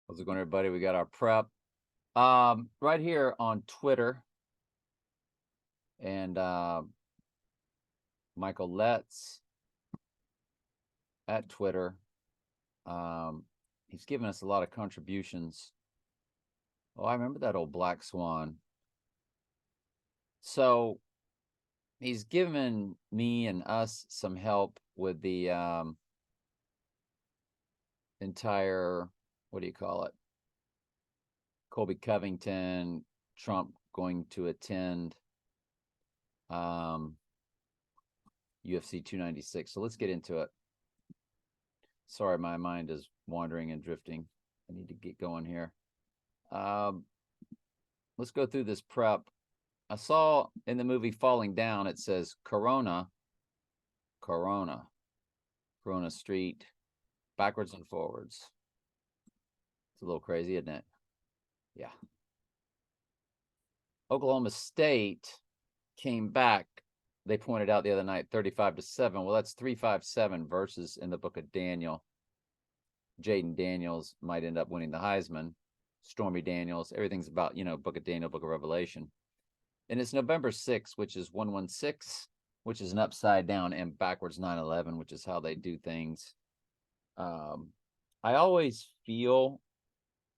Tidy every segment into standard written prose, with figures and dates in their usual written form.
How's it going, everybody? We got our prep right here on Twitter, and Michael Letts at Twitter. He's given us a lot of contributions. Oh, I remember that old Black Swan. So he's given me and us some help with the entire, what do you call it? Colby Covington, Trump going to attend UFC 296. So let's get into it. Sorry, my mind is wandering and drifting. I need to get going here. Let's go through this prep. I saw in the movie Falling Down, it says Corona Street, backwards and forwards. It's a little crazy, isn't it? Yeah. Oklahoma State came back. They pointed out the other night 35-7. Well, that's 357 verses in the book of Daniel. Jaden Daniels might end up winning the Heisman. Stormy Daniels, everything's about, book of Daniel, book of Revelation. And it's November 6th, which is 116, which is an upside down and backwards 9/11, which is how they do things. I always feel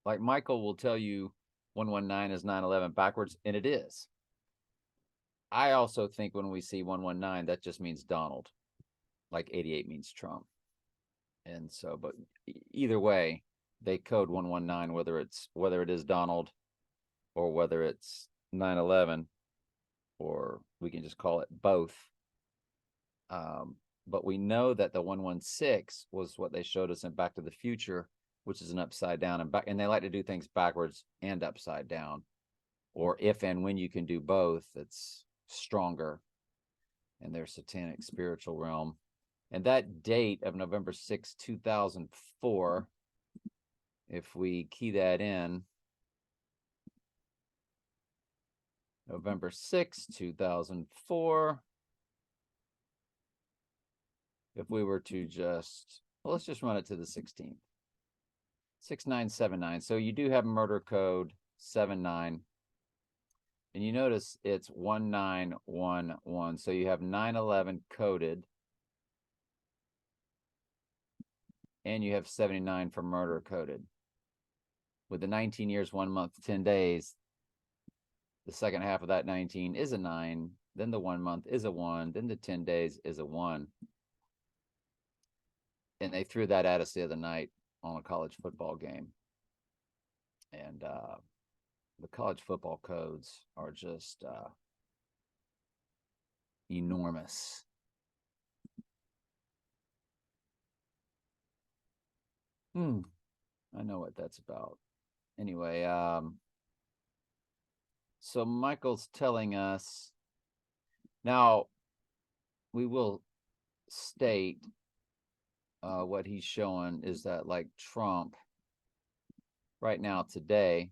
like Michael will tell you 119 is 9/11 backwards, and it is. I also think when we see 119, that just means Donald, like 88 means Trump. And so, but either way, they code 119, whether it is Donald or whether it's 9/11, or we can just call it both. But we know that the 116 was what they showed us in Back to the Future, which is an upside down and they like to do things backwards and upside down, or if and when you can do both, it's stronger in their satanic spiritual realm. And that date of November 6, 2004, if we key that in, November 6, 2004, if we were to let's just run it to the 16th. 6979. So you do have murder code 79. And you notice it's 1911. So you have 9/11 coded. And you have 79 for murder coded. With the 19 years, 1 month, 10 days, the second half of that 19 is a 9. Then the 1 month is a 1. Then the 10 days is a 1. And they threw that at us the other night on a college football game. And the college football codes are just enormous. I know what that's about. Anyway, so Michael's telling us now, we will state what he's showing is that, like, Trump right now today,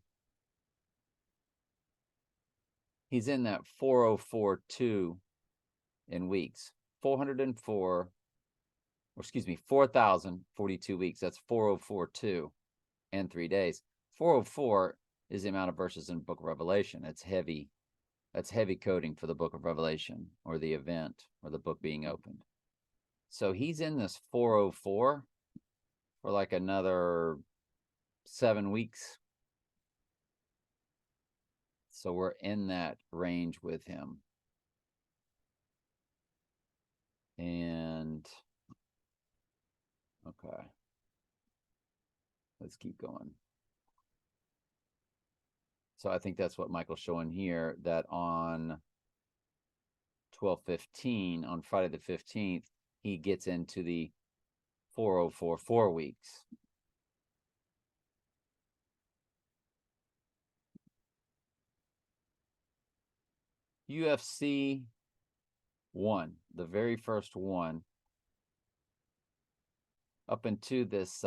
he's in that 4,042 in weeks. 404, or excuse me, 4,042 weeks. That's 4,042 and 3 days. 404 is the amount of verses in the book of Revelation. That's heavy. That's heavy coding for the book of Revelation, or the event, or the book being opened. So he's in this 404 for like another 7 weeks. So we're in that range with him. And okay, let's keep going. So I think that's what Michael's showing here, that on 12/15, on Friday the 15th, he gets into the 404 4 weeks. UFC 1, the very first one, up into this,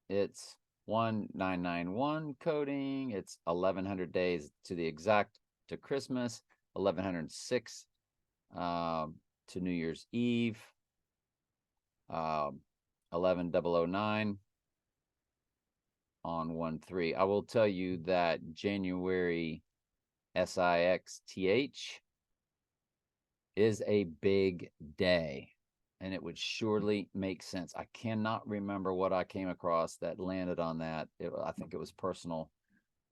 it's 1991 coding. It's 1100 days to the exact to Christmas, 1106 to New Year's Eve, 11009. on 1/3. I will tell you that January SIXTH is a big day, and it would surely make sense. I cannot remember what I came across that landed on that. I think it was personal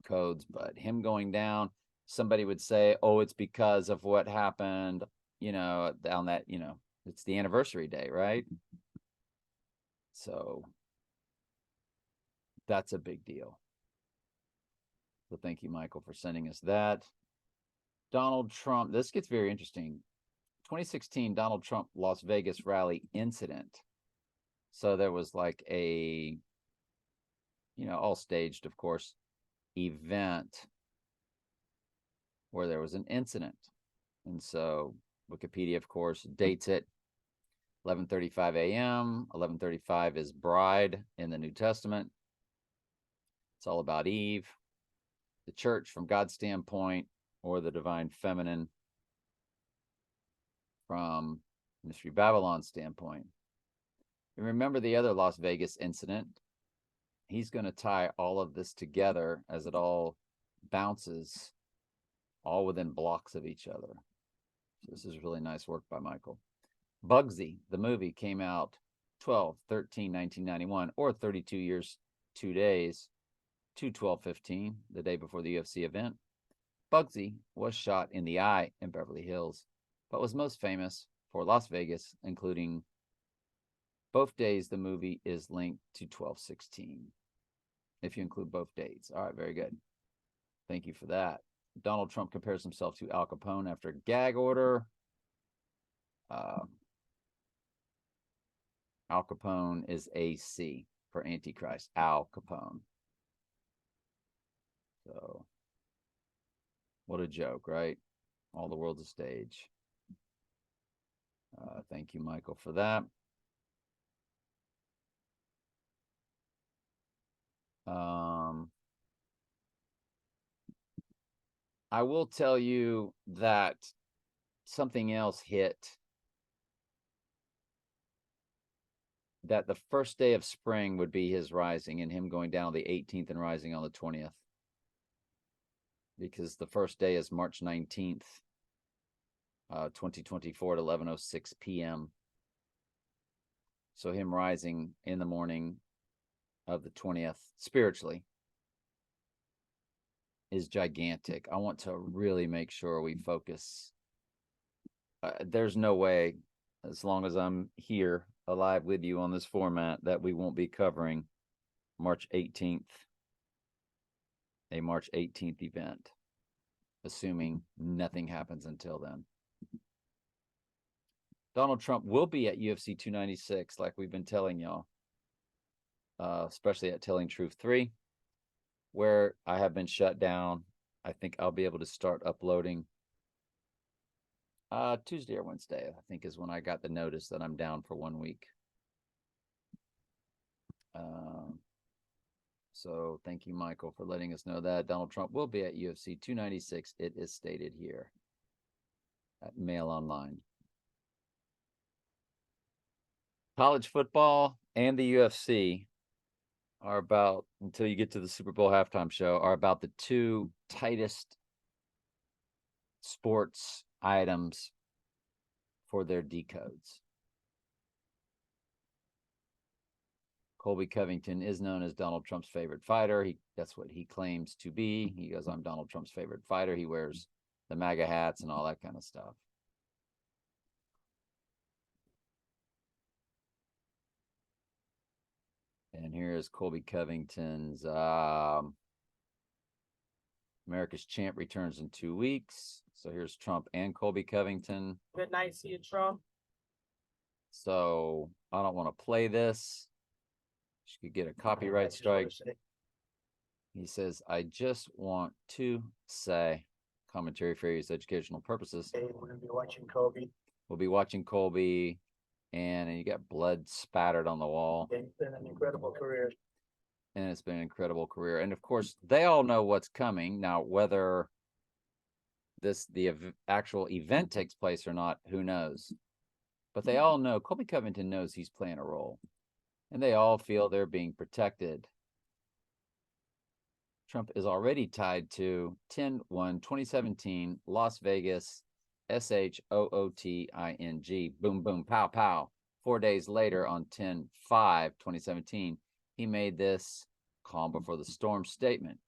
codes, but him going down, somebody would say, oh, it's because of what happened, down that, it's the anniversary day, right? So that's a big deal. So thank you, Michael, for sending us that. Donald Trump, this gets very interesting. 2016 Donald Trump Las Vegas rally incident. So there was like a, all staged, of course, event where there was an incident. And so Wikipedia, of course, dates it 11:35 a.m. 11:35 is bride in the New Testament. It's all about Eve, the church from God's standpoint, or the divine feminine from Mystery Babylon's standpoint. And remember the other Las Vegas incident. He's going to tie all of this together as it all bounces, all within blocks of each other. So this is really nice work by Michael. Bugsy, the movie, came out 12/13/1991, or 32 years, 2 days, to 12/15, the day before the UFC event. Bugsy was shot in the eye in Beverly Hills, but was most famous for Las Vegas, including both days. The movie is linked to 12/16, if you include both dates. All right, very good. Thank you for that. Donald Trump compares himself to Al Capone after gag order. Al Capone is AC for Antichrist. Al Capone. So, what a joke, right? All the world's a stage. Thank you, Michael, for that. I will tell you that something else hit, that the first day of spring would be his rising, and him going down on the 18th and rising on the 20th. Because the first day is March 19th, 2024 at 11:06 p.m. So him rising in the morning of the 20th spiritually is gigantic. I want to really make sure we focus. There's no way, as long as I'm here alive with you on this format, that we won't be covering March 18th, a March 18th event, assuming nothing happens until then. Donald Trump will be at UFC 296, like we've been telling y'all, especially at Telling Truth 3, where I have been shut down. I think I'll be able to start uploading Tuesday or Wednesday, I think, is when I got the notice that I'm down for 1 week. So thank you, Michael, for letting us know that. Donald Trump will be at UFC 296. It is stated here at Mail Online. College football and the UFC are about, until you get to the Super Bowl halftime show, are about the two tightest sports items for their decodes. Colby Covington is known as Donald Trump's favorite fighter. That's what he claims to be. He goes, I'm Donald Trump's favorite fighter. He wears the MAGA hats and all that kind of stuff. And here is Colby Covington's America's Champ returns in 2 weeks. So here's Trump and Colby Covington. Good night, see you, Trump. So I don't want to play this. She could get a copyright strike. He says, I just want to say, commentary for his educational purposes. Hey, we're going to be watching Kobe. We'll be watching Colby, and you got blood spattered on the wall. It's been an incredible career. And it's been an incredible career. And of course, they all know what's coming. Now, whether the actual event takes place or not, who knows? But they all know, Colby Covington knows he's playing a role. And they all feel they're being protected Trump is already tied to 10/1/2017, Las Vegas, SHOOTING. Boom, boom, pow, pow. 4 days later, on 10/5/2017, he made this calm before the storm statement.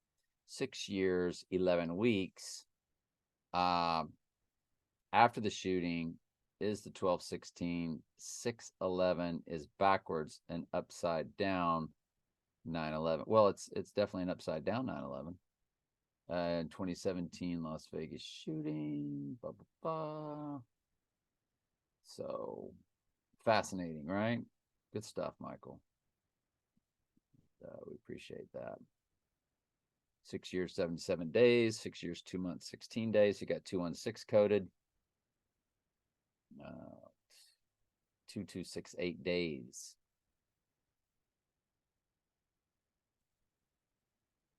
6 years, 11 weeks after the shooting is the 12/16. 6/11 is backwards and upside down 9/11. Well, it's definitely an upside down 9/11. 2017 Las Vegas shooting. Blah, blah, blah. So fascinating, right? Good stuff, Michael. We appreciate that. 6 years, 77 days. 6 years, 2 months, 16 days. You got 216 coded. 2268 days.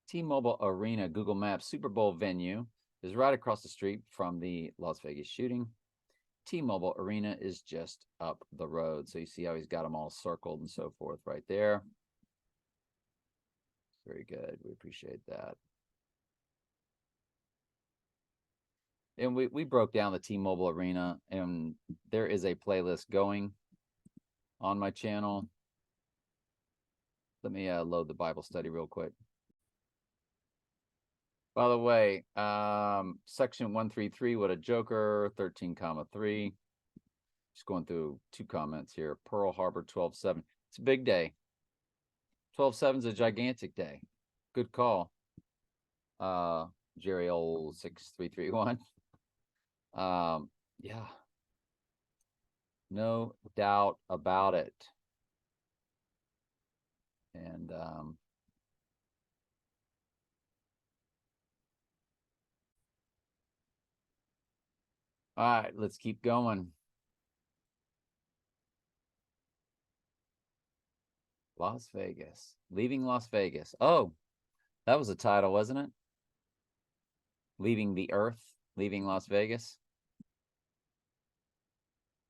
T-Mobile Arena Google Maps Super Bowl venue is right across the street from the Las Vegas shooting. T-Mobile Arena is just up the road. So you see how he's got them all circled and so forth right there. Very good. We appreciate that. And we broke down the T-Mobile Arena, and there is a playlist going on my channel. Let me load the Bible study real quick. By the way, section 133, what a joker, 13,3. Just going through 2 comments here. Pearl Harbor 12/7. It's a big day. 12/7 is a gigantic day. Good call. Jerry old 6331. Yeah. No doubt about it. And all right, let's keep going. Las Vegas. Leaving Las Vegas. Oh, that was a title, wasn't it? Leaving the Earth, leaving Las Vegas.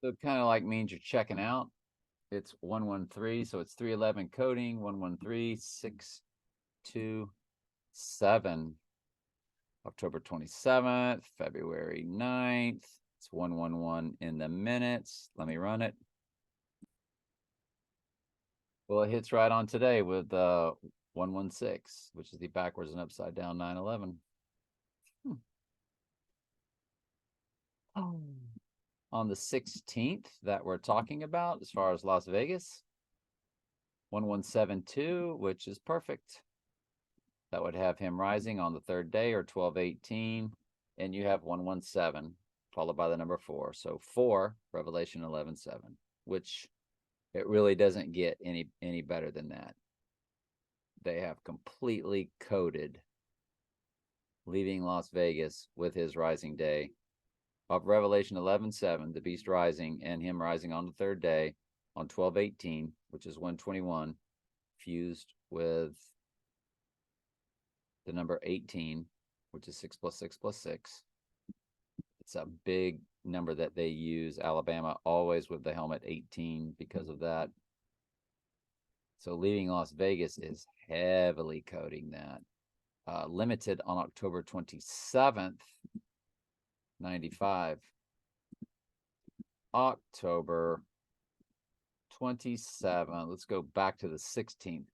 So it kind of like means you're checking out. It's 113, so it's 311 coding, 113, 627. October 27th, February 9th. It's 111 in the minutes. Let me run it. Well, it hits right on today with 116, which is the backwards and upside down 9/11. Oh. On the 16th that we're talking about, as far as Las Vegas, 1172, which is perfect. That would have him rising on the 3rd day, or 12/18, and you have 117 followed by the number 4. So 4, Revelation 11:7, which it really doesn't get any better than that. They have completely coded leaving Las Vegas with his rising day of Revelation 11:7, the beast rising, and him rising on the 3rd day on 12/18, which is 121, fused with the number 18, which is 6 + 6 + 6. It's a big number that they use. Alabama always with the helmet 18 because of that. So leaving Las Vegas is heavily coding that. Limited on October 27th, 95. October 27th. Let's go back to the 16th.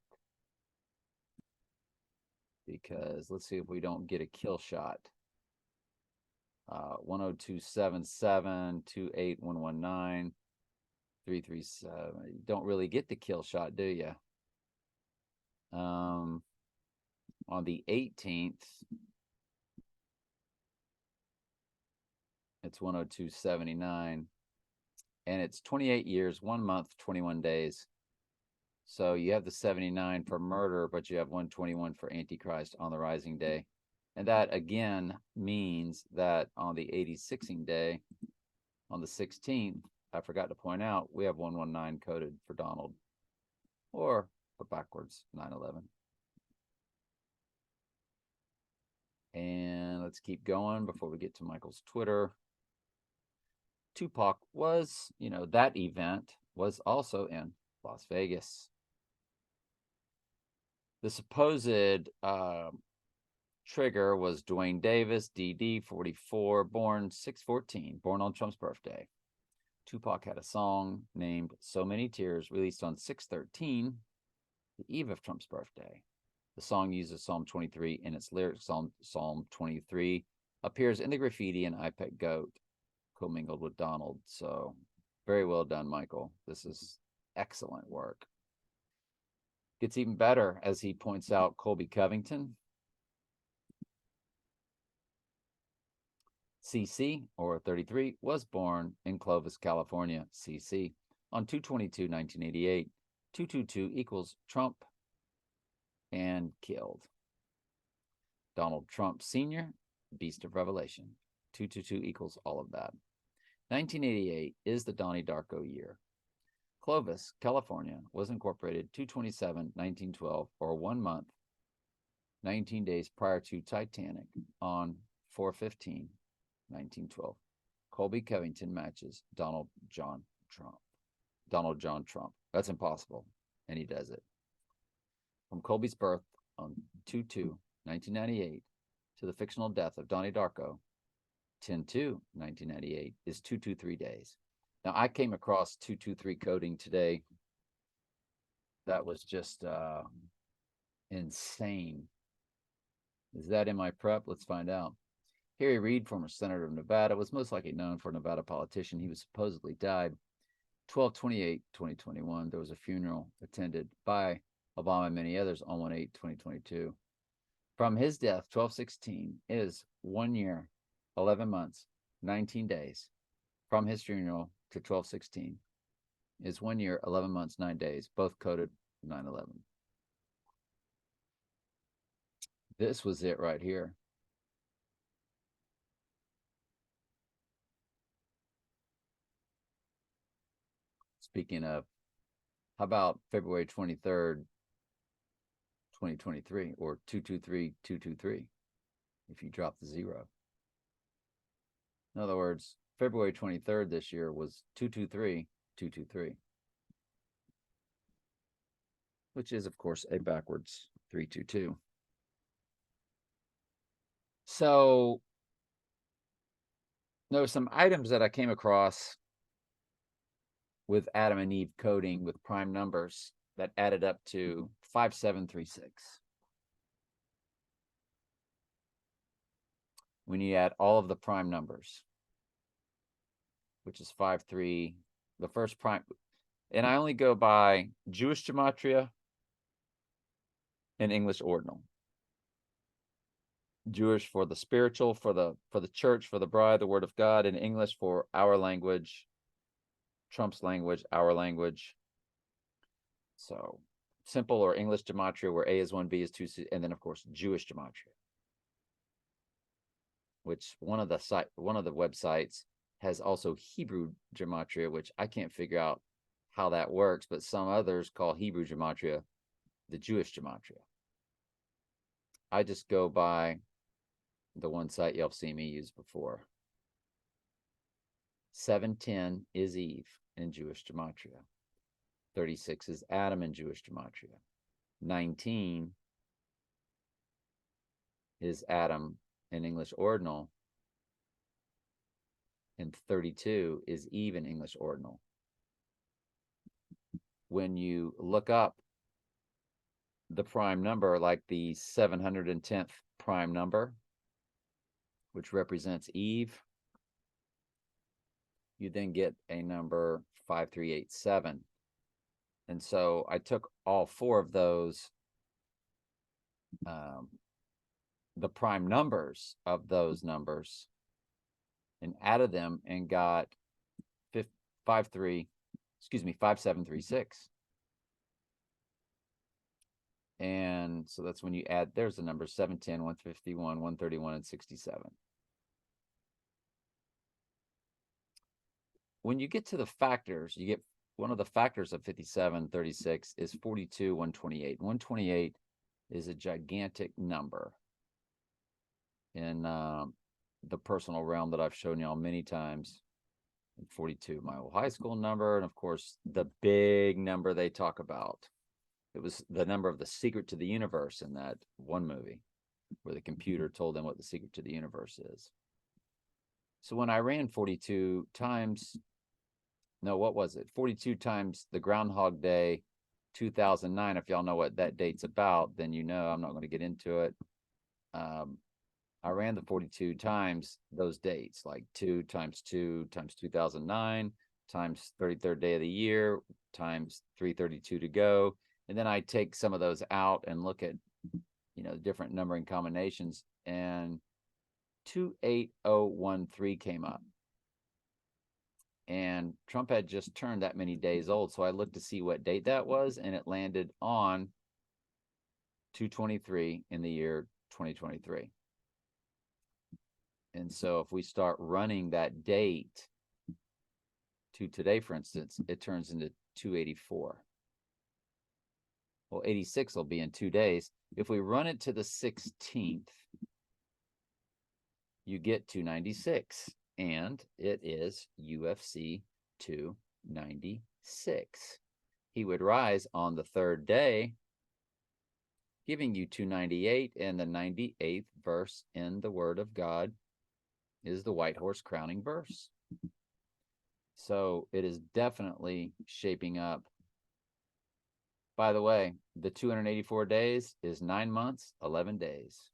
Because let's see if we don't get a kill shot. 10277, 28119, 337. You don't really get the kill shot, do you? On the 18th, it's 10279, and it's 28 years, 1 month, 21 days. So you have the 79 for murder, but you have 121 for Antichrist on the rising day. And that again means that on the 86ing day, on the 16th, I forgot to point out, we have 119 coded for Donald, or backwards 9/11. And let's keep going before we get to Michael's Twitter. Tupac was, that event was also in Las Vegas. The supposed Trigger was Dwayne Davis, DD, 44, born 6/14, born on Trump's birthday. Tupac had a song named So Many Tears, released on 6/13, the eve of Trump's birthday. The song uses Psalm 23 in its lyrics. Psalm 23 appears in the graffiti and iPet Goat, commingled with Donald. So very well done, Michael. This is excellent work. Gets even better as he points out Colby Covington, CC, or 33, was born in Clovis, California, CC, on 2/22/1988. 222 equals Trump, and killed. Donald Trump Sr., Beast of Revelation. 222 equals all of that. 1988 is the Donnie Darko year. Clovis, California, was incorporated 2/27/1912, or 1 month, 19 days prior to Titanic, on 4/15/1912. Colby Covington matches Donald John Trump. Donald John Trump. That's impossible, and he does it. From Colby's birth on 2/2/1998 to the fictional death of Donnie Darko, 10/2/1998, is 223 days. Now, I came across 223 coding today. That was just insane. Is that in my prep? Let's find out. Harry Reid, former senator of Nevada, was most likely known for a Nevada politician. He was supposedly died 12/28/2021. There was a funeral attended by Obama and many others on 1/8/2022. From his death, 12/16 is 1 year, 11 months, 19 days. From his funeral to 12/16 is 1 year, 11 months, 9 days, both coded 9/11. This was it right here. Speaking of, how about February 23rd, 2023, or 223/223, if you drop the 0. In other words, February 23rd this year was 223/223, which is, of course, a backwards 322. So there were some items that I came across with Adam and Eve coding with prime numbers that added up to 5736. When you add all of the prime numbers, which is 5-3, the first prime, and I only go by Jewish gematria and English ordinal. Jewish for the spiritual, for the church, for the bride, the word of God, and English for our language, Trump's language, our language. So simple or English gematria, where A is 1, B is 2, and then of course Jewish gematria, which one of the websites has also Hebrew gematria, which I can't figure out how that works, but some others call Hebrew gematria the Jewish gematria. I just go by the one site you'll see me use before. 710 is Eve in Jewish gematria. 36 is Adam in Jewish gematria. 19 is Adam in English ordinal. And 32 is Eve in English ordinal. When you look up the prime number, like the 710th prime number, which represents Eve, you then get a number 5387. And so I took all 4 of those, the prime numbers of those numbers, and added them and got 5736. And so that's when you add, there's the number 710, 151, 131, and 67. When you get to the factors, you get one of the factors of 5736 is 42, 128. 128 is a gigantic number in the personal realm that I've shown y'all many times. And 42, my old high school number, and of course the big number they talk about. It was the number of the secret to the universe in that one movie. where the computer told them what the secret to the universe is. So when I ran 42 times, no, what was it? 42 times the Groundhog Day 2009. If y'all know what that date's about, then you know I'm not going to get into it. I ran the 42 times those dates, like 2 times 2009 times 33rd day of the year times 332 to go. And then I take some of those out and look at, different numbering combinations, and 28013 came up. And Trump had just turned that many days old. So I looked to see what date that was, and it landed on 223 in the year 2023. And so if we start running that date to today, for instance, it turns into 284. Well, 86 will be in 2 days. If we run it to the 16th, you get 296, and it is UFC 296. He would rise on the 3rd day, giving you 298, and the 98th verse in the Word of God is the white horse crowning verse. So it is definitely shaping up. By the way, the 284 days is 9 months, 11 days.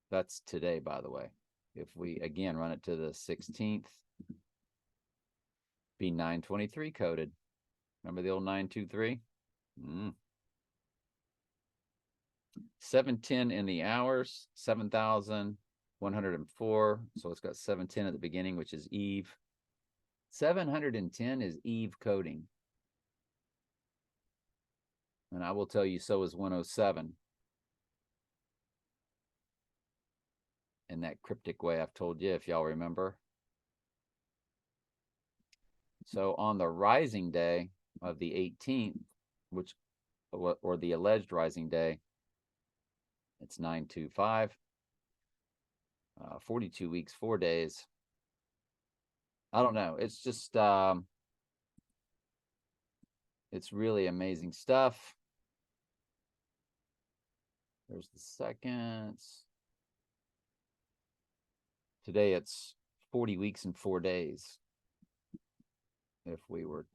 That's today, by the way. If we, again, run it to the 16th, be 923 coded. Remember the old 923? 710 in the hours, 7,104. So it's got 710 at the beginning, which is Eve. 710 is Eve coding. And I will tell you, so is 107. In that cryptic way I've told you, if y'all remember. So on the rising day of the 18th, or the alleged rising day, it's 925. 42 weeks, 4 days. I don't know. It's just, it's really amazing stuff. There's the seconds. Today it's 40 weeks and 4 days. If we were,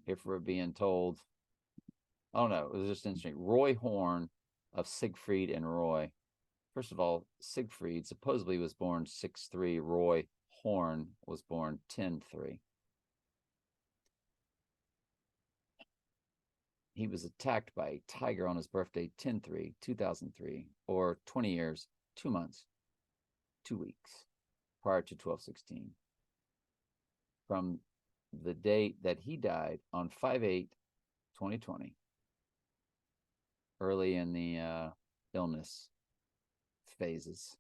if we're being told, I don't know, it was just interesting. Roy Horn of Siegfried and Roy. First of all, Siegfried supposedly was born 6'3". Roy Horn was born 10'3". He was attacked by a tiger on his birthday, 10/3, 2003, or 20 years, 2 months, 2 weeks prior to 12/16. From the date that he died on 5/8/2020, early in the illness phases,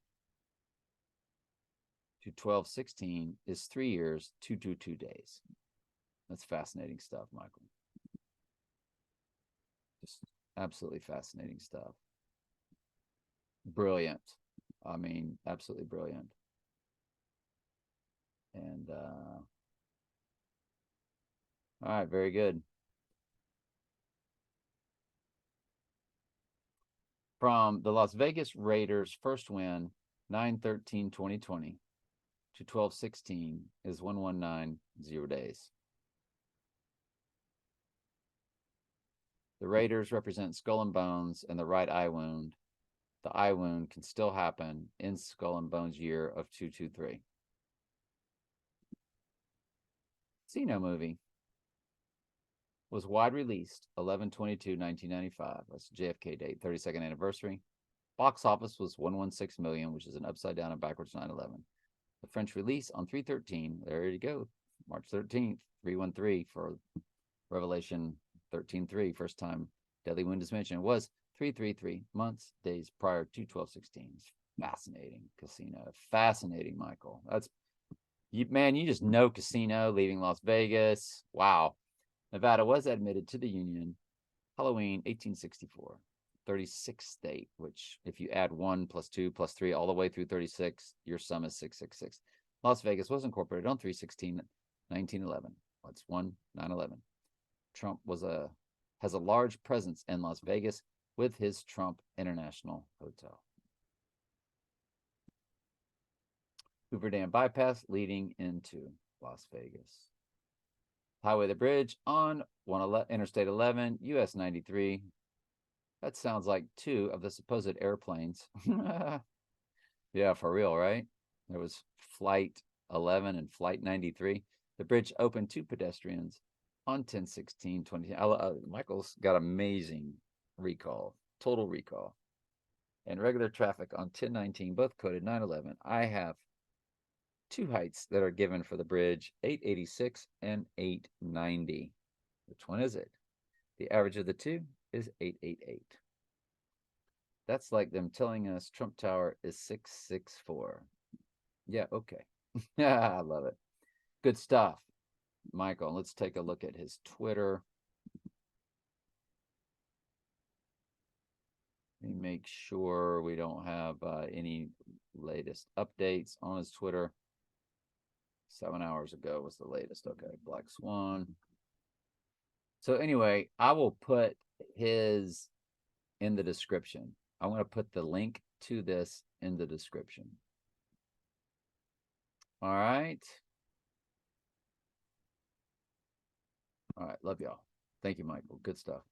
to 12/16 is 3 years, 222 days. That's fascinating stuff, Michael. Just absolutely fascinating stuff. Brilliant. I mean, absolutely brilliant. And all right, very good. From the Las Vegas Raiders' first win, 9/13/2020 to 12/16 is 1190 days. The Raiders represent skull and bones and the right eye wound. The eye wound can still happen in skull and bones year of 223. Casino movie was wide released 11/22/1995. That's JFK date, 32nd anniversary. Box office was 116 million, which is an upside down and backwards 9/11. The French release on 3/13. There you go, March 13th, 313 for Revelation 13:3. First time deadly wound is mentioned was 333 months, days prior to 12/16. Fascinating. Casino. Fascinating, Michael. That's man, you just know Casino leaving Las Vegas. Wow. Nevada was admitted to the Union Halloween 1864, 36th state, which if you add 1 plus 2 plus 3 all the way through 36, your sum is 666. Las Vegas was incorporated on 3/16/1911. That's 1/9/11. Trump was a has a large presence in Las Vegas with his Trump International Hotel. Hoover Dam bypass leading into Las Vegas. Highway the Bridge on Interstate 11, US 93. That sounds like two of the supposed airplanes. Yeah, for real, right? There was Flight 11 and Flight 93. The bridge opened to pedestrians on 10/16/20. Michael's got amazing recall, total recall. And regular traffic on 10/19, both coded 9/11. I have two heights that are given for the bridge, 886 and 890. Which one is it? The average of the two is 888. That's like them telling us Trump Tower is 664. Yeah, okay. Yeah, I love it. Good stuff, Michael. Let's take a look at his Twitter. Let me make sure we don't have any latest updates on his Twitter. 7 hours ago was the latest. Okay, Black Swan. So anyway, I will put his in the description. I'm going to put the link to this in the description. All right. All right. Love y'all. Thank you, Michael. Good stuff.